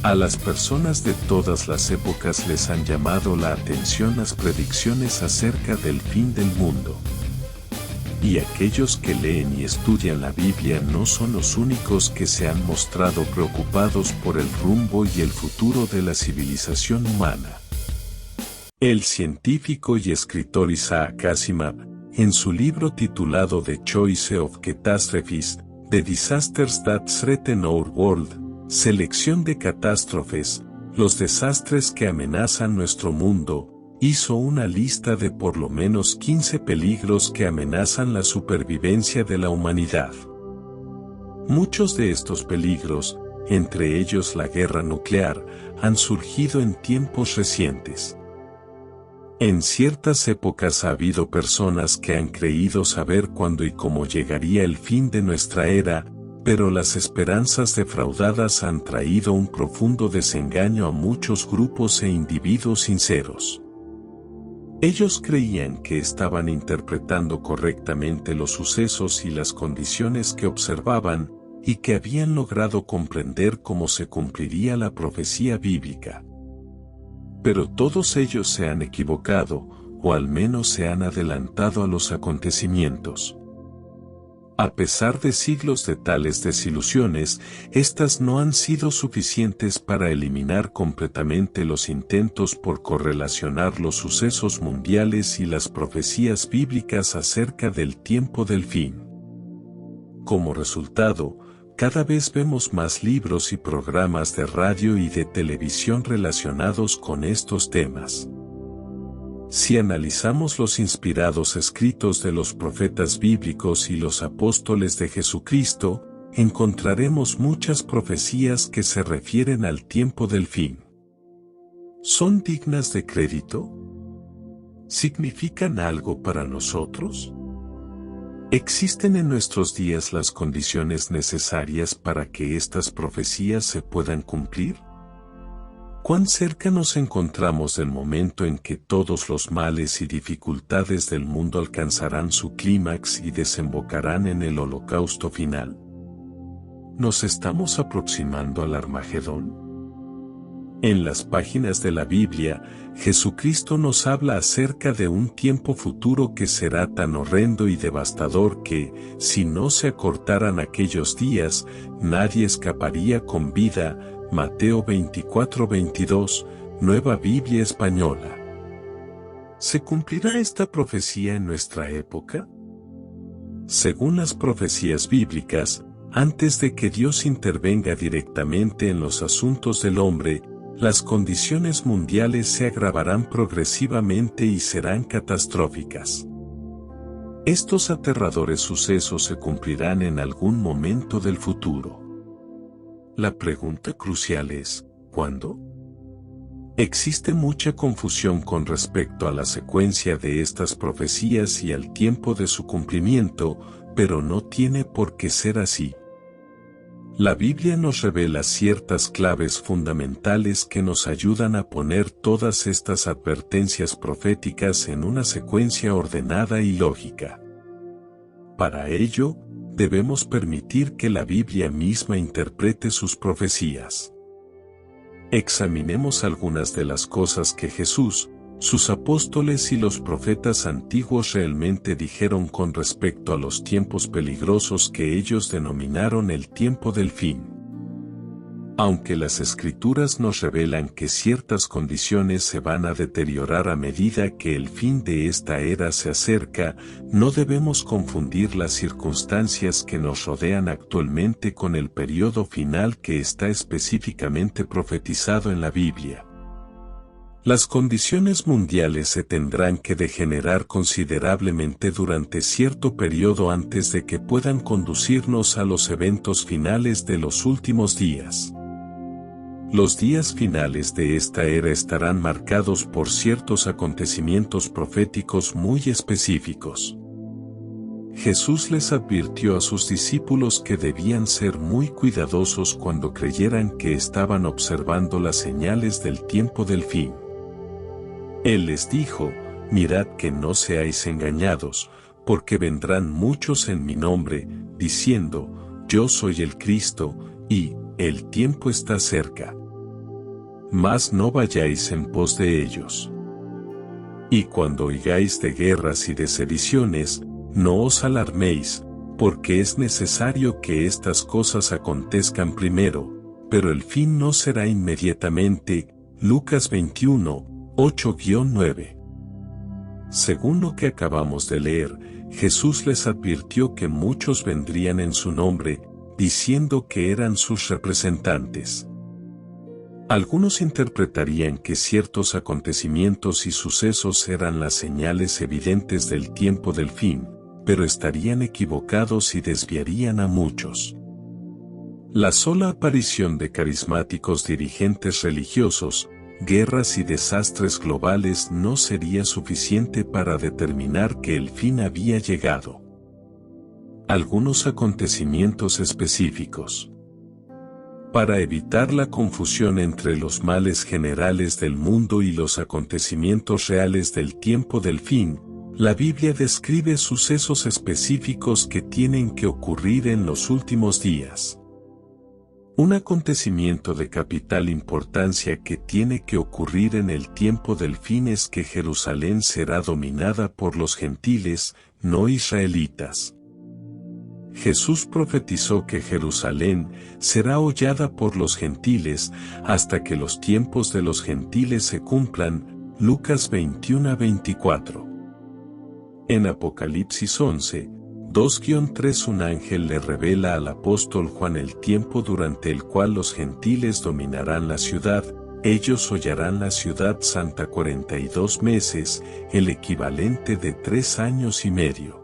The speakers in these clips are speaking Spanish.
A las personas de todas las épocas les han llamado la atención las predicciones acerca del fin del mundo. Y aquellos que leen y estudian la Biblia no son los únicos que se han mostrado preocupados por el rumbo y el futuro de la civilización humana. El científico y escritor Isaac Asimov, en su libro titulado The Choice of Catastrophes, The Disasters That Threaten Our World, Selección de catástrofes, los desastres que amenazan nuestro mundo, hizo una lista de por lo menos 15 peligros que amenazan la supervivencia de la humanidad. Muchos de estos peligros, entre ellos la guerra nuclear, han surgido en tiempos recientes. En ciertas épocas ha habido personas que han creído saber cuándo y cómo llegaría el fin de nuestra era, pero las esperanzas defraudadas han traído un profundo desengaño a muchos grupos e individuos sinceros. Ellos creían que estaban interpretando correctamente los sucesos y las condiciones que observaban, y que habían logrado comprender cómo se cumpliría la profecía bíblica. Pero todos ellos se han equivocado, o al menos se han adelantado a los acontecimientos. A pesar de siglos de tales desilusiones, estas no han sido suficientes para eliminar completamente los intentos por correlacionar los sucesos mundiales y las profecías bíblicas acerca del tiempo del fin. Como resultado, cada vez vemos más libros y programas de radio y de televisión relacionados con estos temas. Si analizamos los inspirados escritos de los profetas bíblicos y los apóstoles de Jesucristo, encontraremos muchas profecías que se refieren al tiempo del fin. ¿Son dignas de crédito? ¿Significan algo para nosotros? ¿Existen en nuestros días las condiciones necesarias para que estas profecías se puedan cumplir? ¿Cuán cerca nos encontramos del momento en que todos los males y dificultades del mundo alcanzarán su clímax y desembocarán en el holocausto final? ¿Nos estamos aproximando al Armagedón? En las páginas de la Biblia, Jesucristo nos habla acerca de un tiempo futuro que será tan horrendo y devastador que, si no se acortaran aquellos días, nadie escaparía con vida. Mateo 24:22, Nueva Biblia Española. ¿Se cumplirá esta profecía en nuestra época? Según las profecías bíblicas, antes de que Dios intervenga directamente en los asuntos del hombre, las condiciones mundiales se agravarán progresivamente y serán catastróficas. Estos aterradores sucesos se cumplirán en algún momento del futuro. La pregunta crucial es, ¿cuándo? Existe mucha confusión con respecto a la secuencia de estas profecías y al tiempo de su cumplimiento, pero no tiene por qué ser así. La Biblia nos revela ciertas claves fundamentales que nos ayudan a poner todas estas advertencias proféticas en una secuencia ordenada y lógica. Para ello, debemos permitir que la Biblia misma interprete sus profecías. Examinemos algunas de las cosas que Jesús, sus apóstoles y los profetas antiguos realmente dijeron con respecto a los tiempos peligrosos que ellos denominaron el tiempo del fin. Aunque las Escrituras nos revelan que ciertas condiciones se van a deteriorar a medida que el fin de esta era se acerca, no debemos confundir las circunstancias que nos rodean actualmente con el periodo final que está específicamente profetizado en la Biblia. Las condiciones mundiales se tendrán que degenerar considerablemente durante cierto periodo antes de que puedan conducirnos a los eventos finales de los últimos días. Los días finales de esta era estarán marcados por ciertos acontecimientos proféticos muy específicos. Jesús les advirtió a sus discípulos que debían ser muy cuidadosos cuando creyeran que estaban observando las señales del tiempo del fin. Él les dijo, mirad que no seáis engañados, porque vendrán muchos en mi nombre, diciendo, yo soy el Cristo, y el tiempo está cerca. mas no vayáis en pos de ellos. Y cuando oigáis de guerras y de sediciones, no os alarméis, porque es necesario que estas cosas acontezcan primero, pero el fin no será inmediatamente. Lucas 21, 8-9. Según lo que acabamos de leer, Jesús les advirtió que muchos vendrían en su nombre, diciendo que eran sus representantes. Algunos interpretarían que ciertos acontecimientos y sucesos eran las señales evidentes del tiempo del fin, pero estarían equivocados y desviarían a muchos. La sola aparición de carismáticos dirigentes religiosos, guerras y desastres globales no sería suficiente para determinar que el fin había llegado. Algunos acontecimientos específicos. Para evitar la confusión entre los males generales del mundo y los acontecimientos reales del tiempo del fin, la Biblia describe sucesos específicos que tienen que ocurrir en los últimos días. Un acontecimiento de capital importancia que tiene que ocurrir en el tiempo del fin es que Jerusalén será dominada por los gentiles, no israelitas. Jesús profetizó que Jerusalén será hollada por los gentiles hasta que los tiempos de los gentiles se cumplan. Lucas 21-24. En Apocalipsis 11, 2-3 un ángel le revela al apóstol Juan el tiempo durante el cual los gentiles dominarán la ciudad. Ellos hollarán la ciudad santa 42 meses, el equivalente de 3 años y medio.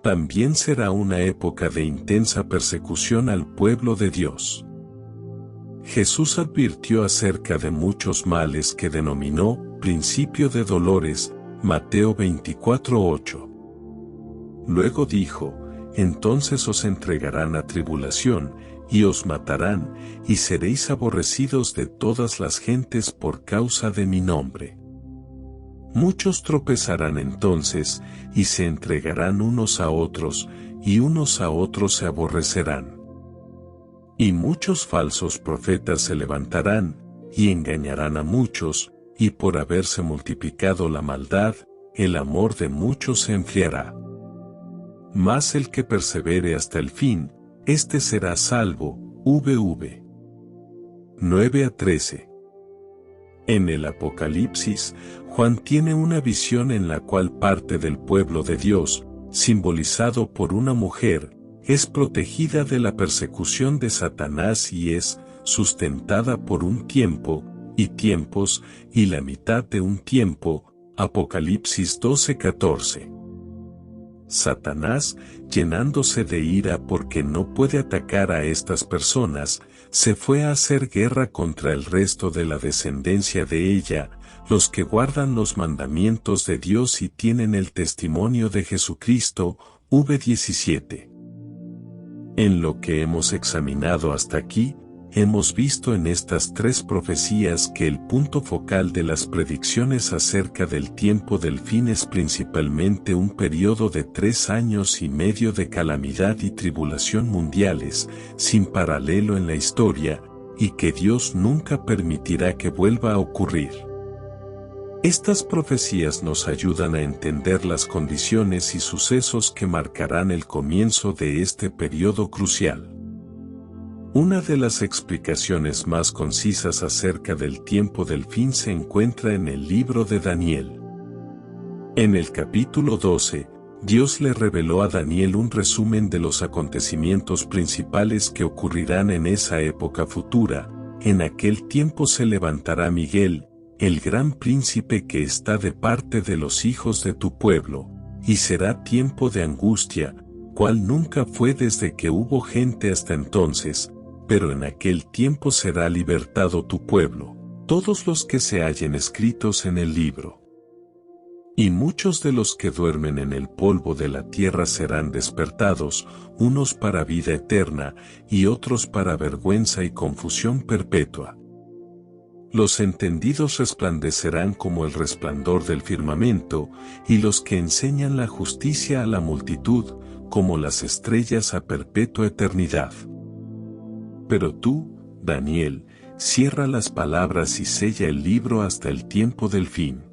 También será una época de intensa persecución al pueblo de Dios. Jesús advirtió acerca de muchos males que denominó principio de dolores, Mateo 24:8. Luego dijo, entonces os entregarán a tribulación, y os matarán, y seréis aborrecidos de todas las gentes por causa de mi nombre. Muchos tropezarán entonces, y se entregarán unos a otros, y unos a otros se aborrecerán. Y muchos falsos profetas se levantarán, y engañarán a muchos, y por haberse multiplicado la maldad, el amor de muchos se enfriará. Mas el que persevere hasta el fin, éste será salvo. VV 9-13. En el Apocalipsis, Juan tiene una visión en la cual parte del pueblo de Dios, simbolizado por una mujer, es protegida de la persecución de Satanás y es sustentada por un tiempo, y tiempos, y la mitad de un tiempo. Apocalipsis 12-14. Satanás, llenándose de ira porque no puede atacar a estas personas, se fue a hacer guerra contra el resto de la descendencia de ella, los que guardan los mandamientos de Dios y tienen el testimonio de Jesucristo. V17. En lo que hemos examinado hasta aquí, hemos visto en estas 3 profecías que el punto focal de las predicciones acerca del tiempo del fin es principalmente un periodo de 3 años y medio de calamidad y tribulación mundiales, sin paralelo en la historia, y que Dios nunca permitirá que vuelva a ocurrir. Estas profecías nos ayudan a entender las condiciones y sucesos que marcarán el comienzo de este periodo crucial. Una de las explicaciones más concisas acerca del tiempo del fin se encuentra en el libro de Daniel. En el capítulo 12, Dios le reveló a Daniel un resumen de los acontecimientos principales que ocurrirán en esa época futura. En aquel tiempo se levantará Miguel, el gran príncipe que está de parte de los hijos de tu pueblo, y será tiempo de angustia, cual nunca fue desde que hubo gente hasta entonces, pero en aquel tiempo será libertado tu pueblo, todos los que se hallen escritos en el libro. Y muchos de los que duermen en el polvo de la tierra serán despertados, unos para vida eterna, y otros para vergüenza y confusión perpetua. Los entendidos resplandecerán como el resplandor del firmamento, y los que enseñan la justicia a la multitud, como las estrellas a perpetua eternidad. Pero tú, Daniel, cierra las palabras y sella el libro hasta el tiempo del fin.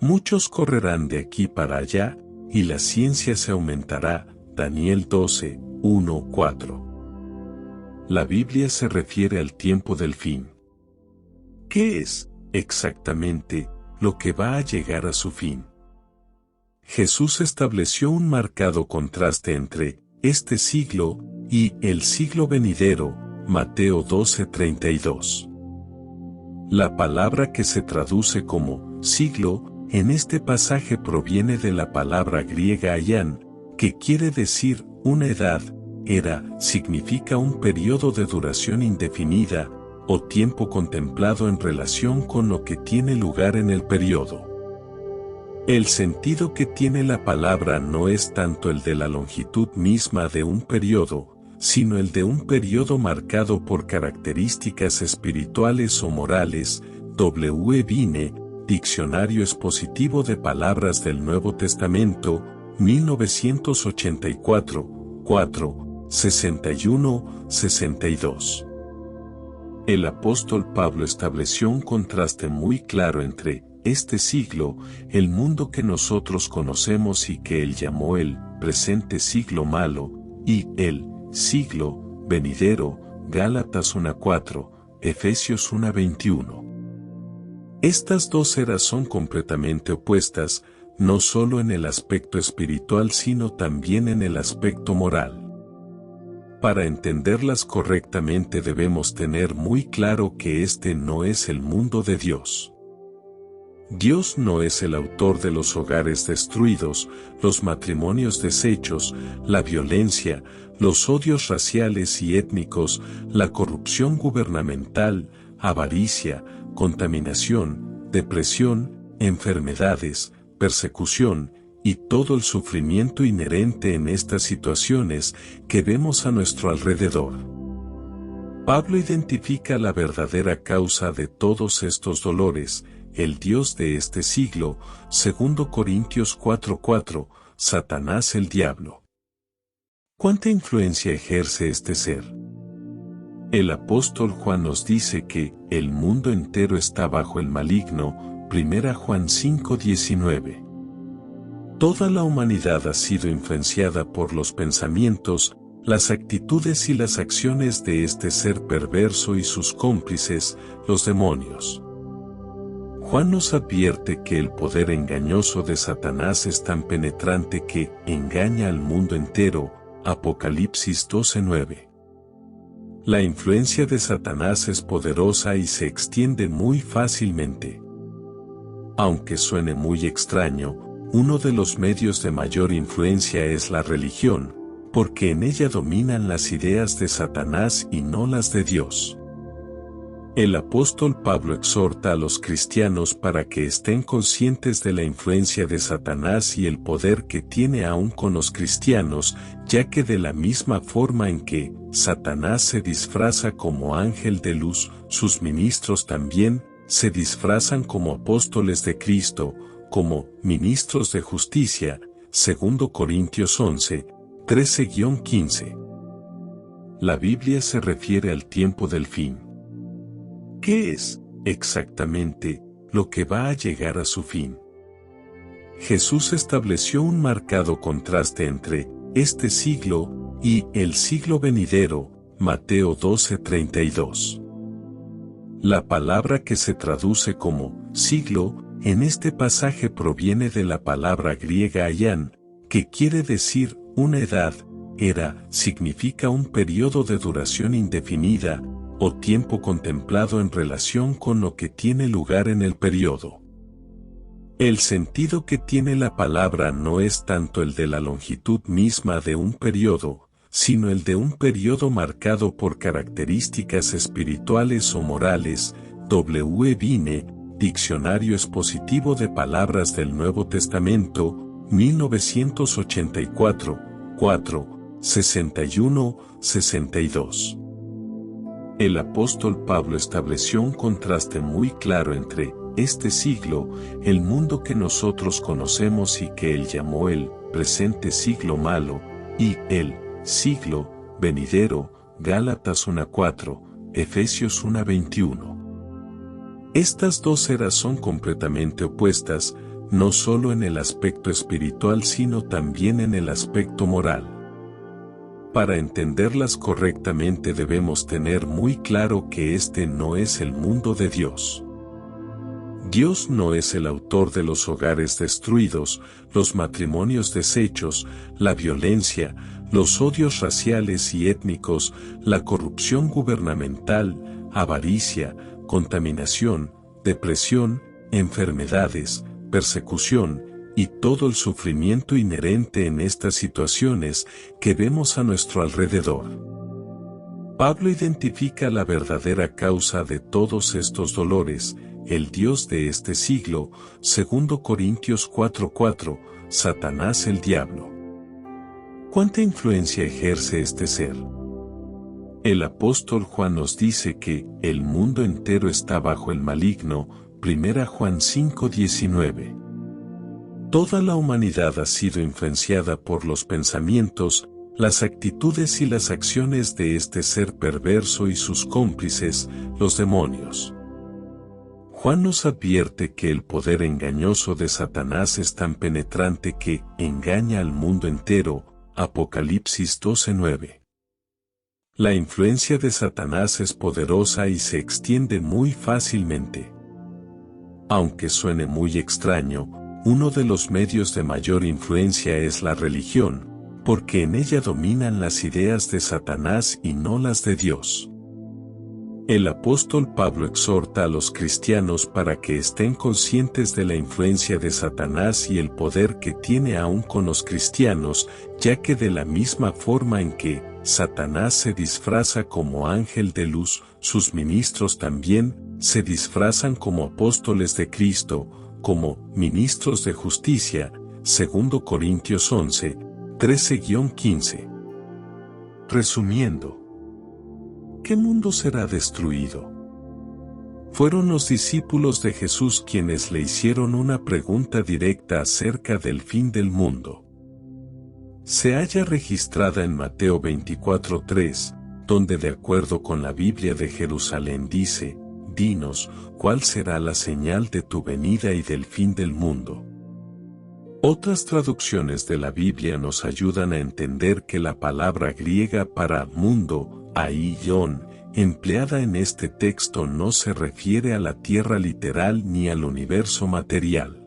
Muchos correrán de aquí para allá, y la ciencia se aumentará. Daniel 12, 1, 4. La Biblia se refiere al tiempo del fin. ¿Qué es, exactamente, lo que va a llegar a su fin? Jesús estableció un marcado contraste entre este siglo y el siglo venidero, Mateo 12:32. La palabra que se traduce como siglo en este pasaje proviene de la palabra griega aion, que quiere decir una edad, era, significa un periodo de duración indefinida o tiempo contemplado en relación con lo que tiene lugar en el periodo. El sentido que tiene la palabra no es tanto el de la longitud misma de un periodo, sino el de un periodo marcado por características espirituales o morales. W. Vine, Diccionario Expositivo de Palabras del Nuevo Testamento, 1984, 4, 61, 62. El apóstol Pablo estableció un contraste muy claro entre este siglo, el mundo que nosotros conocemos y que él llamó el presente siglo malo, y el siglo venidero, Gálatas 1:4, Efesios 1:21. Estas dos eras son completamente opuestas, no solo en el aspecto espiritual sino también en el aspecto moral. Para entenderlas correctamente debemos tener muy claro que este no es el mundo de Dios. Dios no es el autor de los hogares destruidos, los matrimonios deshechos, la violencia, los odios raciales y étnicos, la corrupción gubernamental, avaricia, contaminación, depresión, enfermedades, persecución, y todo el sufrimiento inherente en estas situaciones que vemos a nuestro alrededor. Pablo identifica la verdadera causa de todos estos dolores, el Dios de este siglo, 2 Corintios 4:4, Satanás el diablo. ¿Cuánta influencia ejerce este ser? El apóstol Juan nos dice que el mundo entero está bajo el maligno, 1 Juan 5:19. Toda la humanidad ha sido influenciada por los pensamientos, las actitudes y las acciones de este ser perverso y sus cómplices, los demonios. Juan nos advierte que el poder engañoso de Satanás es tan penetrante que engaña al mundo entero, Apocalipsis 12:9. La influencia de Satanás es poderosa y se extiende muy fácilmente. Aunque suene muy extraño, uno de los medios de mayor influencia es la religión, porque en ella dominan las ideas de Satanás y no las de Dios. El apóstol Pablo exhorta a los cristianos para que estén conscientes de la influencia de Satanás y el poder que tiene aún con los cristianos, ya que de la misma forma en que Satanás se disfraza como ángel de luz, sus ministros también se disfrazan como apóstoles de Cristo, como ministros de justicia, 2 Corintios 11, 13-15. La Biblia se refiere al tiempo del fin. ¿Qué es, exactamente, lo que va a llegar a su fin? Jesús estableció un marcado contraste entre este siglo y el siglo venidero, Mateo 12:32. La palabra que se traduce como siglo en este pasaje proviene de la palabra griega aion, que quiere decir una edad, era, significa un periodo de duración indefinida, o tiempo contemplado en relación con lo que tiene lugar en el periodo. El sentido que tiene la palabra no es tanto el de la longitud misma de un periodo, sino el de un periodo marcado por características espirituales o morales. W. Vine, Diccionario Expositivo de Palabras del Nuevo Testamento, 1984, 4, 61, 62. El apóstol Pablo estableció un contraste muy claro entre este siglo, el mundo que nosotros conocemos y que él llamó el presente siglo malo, y el siglo venidero, Gálatas 1:4, Efesios 1:21. Estas dos eras son completamente opuestas, no solo en el aspecto espiritual sino también en el aspecto moral. Para entenderlas correctamente debemos tener muy claro que este no es el mundo de Dios. Dios no es el autor de los hogares destruidos, los matrimonios deshechos, la violencia, los odios raciales y étnicos, la corrupción gubernamental, avaricia, contaminación, depresión, enfermedades, persecución, y todo el sufrimiento inherente en estas situaciones que vemos a nuestro alrededor. Pablo identifica la verdadera causa de todos estos dolores, el Dios de este siglo, 2 Corintios 4:4, Satanás el diablo. ¿Cuánta influencia ejerce este ser? El apóstol Juan nos dice que el mundo entero está bajo el maligno, 1 Juan 5:19. Toda la humanidad ha sido influenciada por los pensamientos, las actitudes y las acciones de este ser perverso y sus cómplices, los demonios. Juan nos advierte que el poder engañoso de Satanás es tan penetrante que engaña al mundo entero, Apocalipsis 12:9. La influencia de Satanás es poderosa y se extiende muy fácilmente. Aunque suene muy extraño, uno de los medios de mayor influencia es la religión, porque en ella dominan las ideas de Satanás y no las de Dios. El apóstol Pablo exhorta a los cristianos para que estén conscientes de la influencia de Satanás y el poder que tiene aún con los cristianos, ya que de la misma forma en que Satanás se disfraza como ángel de luz, sus ministros también se disfrazan como apóstoles de Cristo, como ministros de justicia, 2 Corintios 11, 13-15. Resumiendo, ¿qué mundo será destruido? Fueron los discípulos de Jesús quienes le hicieron una pregunta directa acerca del fin del mundo. Se halla registrada en Mateo 24:3, donde de acuerdo con la Biblia de Jerusalén dice, «Dinos, ¿cuál será la señal de tu venida y del fin del mundo?». Otras traducciones de la Biblia nos ayudan a entender que la palabra griega para mundo, aion, empleada en este texto no se refiere a la tierra literal ni al universo material.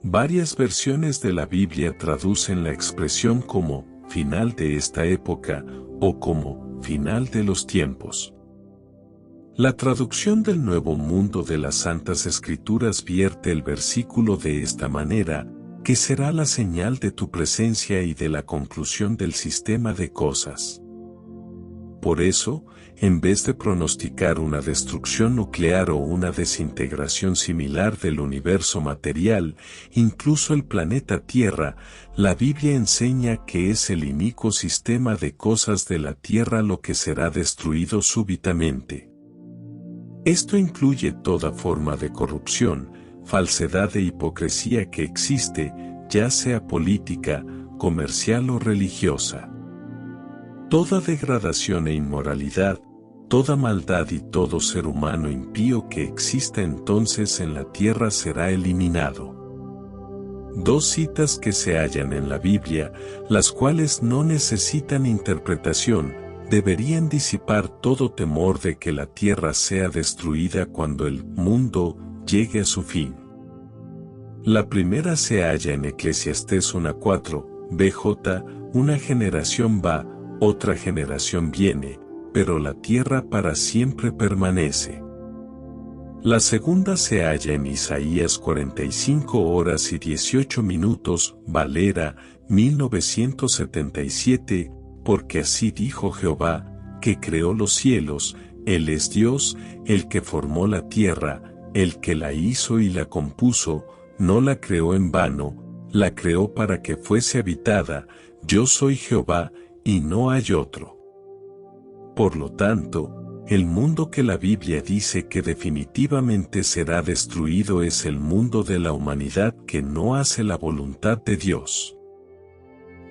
Varias versiones de la Biblia traducen la expresión como final de esta época o como final de los tiempos. La traducción del Nuevo Mundo de las Santas Escrituras vierte el versículo de esta manera, que será la señal de tu presencia y de la conclusión del sistema de cosas. Por eso, en vez de pronosticar una destrucción nuclear o una desintegración similar del universo material, incluso el planeta Tierra, la Biblia enseña que es el inicuo sistema de cosas de la Tierra lo que será destruido súbitamente. Esto incluye toda forma de corrupción, falsedad e hipocresía que existe, ya sea política, comercial o religiosa. Toda degradación e inmoralidad, toda maldad y todo ser humano impío que exista entonces en la tierra será eliminado. Dos citas que se hallan en la Biblia, las cuales no necesitan interpretación, deberían disipar todo temor de que la tierra sea destruida cuando el mundo llegue a su fin. La primera se halla en Eclesiastés 1:4, BJ, una generación va, otra generación viene, pero la tierra para siempre permanece. La segunda se halla en Isaías 45:18, Valera, 1977, porque así dijo Jehová, que creó los cielos, Él es Dios, el que formó la tierra, el que la hizo y la compuso, no la creó en vano, la creó para que fuese habitada, yo soy Jehová, y no hay otro. Por lo tanto, el mundo que la Biblia dice que definitivamente será destruido es el mundo de la humanidad que no hace la voluntad de Dios.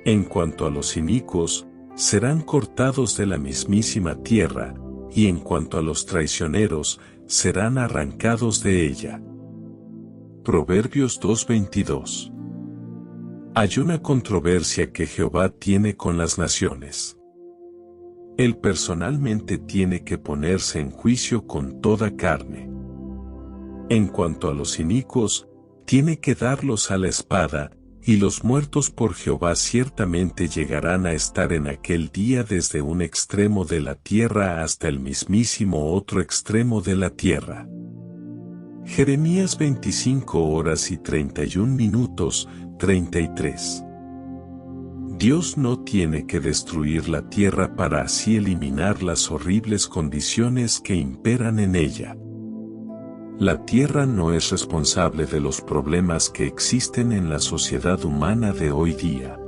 En cuanto a los inicuos, serán cortados de la mismísima tierra, y en cuanto a los traicioneros, serán arrancados de ella. Proverbios 2:22. Hay una controversia que Jehová tiene con las naciones. Él personalmente tiene que ponerse en juicio con toda carne. En cuanto a los inicuos, tiene que darlos a la espada, y los muertos por Jehová ciertamente llegarán a estar en aquel día desde un extremo de la tierra hasta el mismísimo otro extremo de la tierra. Jeremías 25:31, 33. Dios no tiene que destruir la tierra para así eliminar las horribles condiciones que imperan en ella. La tierra no es responsable de los problemas que existen en la sociedad humana de hoy día.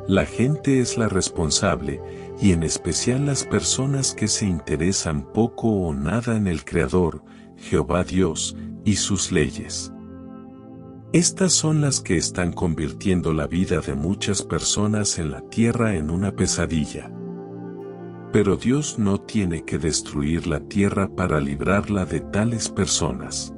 La gente es la responsable, y en especial las personas que se interesan poco o nada en el Creador, Jehová Dios, y sus leyes. Estas son las que están convirtiendo la vida de muchas personas en la tierra en una pesadilla. Pero Dios no tiene que destruir la tierra para librarla de tales personas.